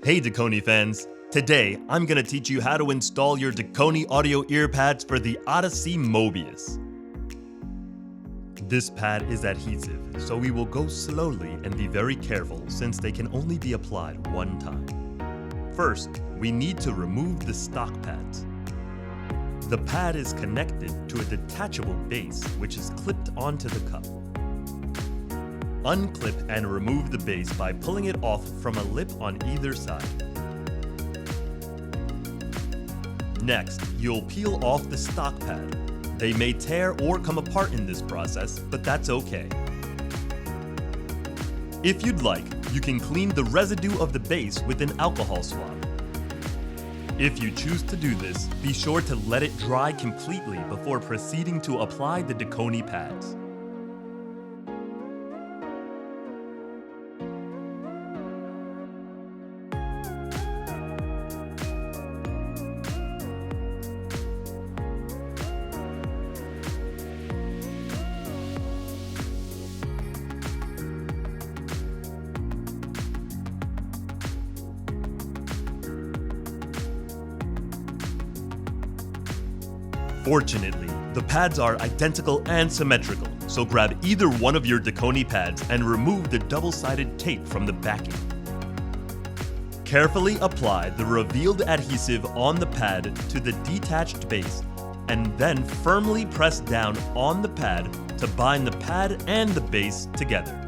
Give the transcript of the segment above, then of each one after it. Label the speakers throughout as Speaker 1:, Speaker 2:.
Speaker 1: Hey Dekoni fans! Today, I'm gonna teach you how to install your Dekoni audio earpads for the Audeze Mobius. This pad is adhesive, so we will go slowly and be very careful since they can only be applied one time. First, we need to remove the stock pads. The pad is connected to a detachable base which is clipped onto the cup. Unclip and remove the base by pulling it off from a lip on either side. Next, you'll peel off the stock pad. They may tear or come apart in this process, but that's okay. If you'd like, you can clean the residue of the base with an alcohol swab. If you choose to do this, be sure to let it dry completely before proceeding to apply the Dekoni pads. Fortunately, the pads are identical and symmetrical, so grab either one of your Dekoni pads and remove the double-sided tape from the backing. Carefully apply the revealed adhesive on the pad to the detached base, and then firmly press down on the pad to bind the pad and the base together.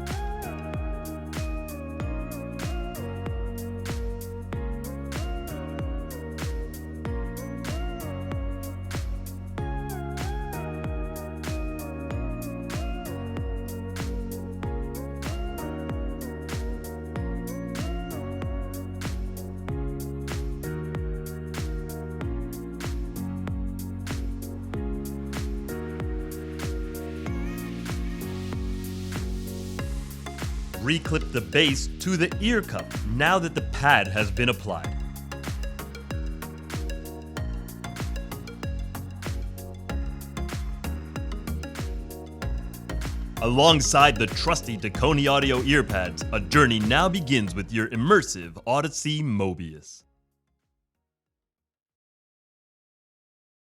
Speaker 1: Reclip the base to the ear cup now that the pad has been applied. Alongside the trusty Dekoni audio earpads, a journey now begins with your immersive Audeze Mobius.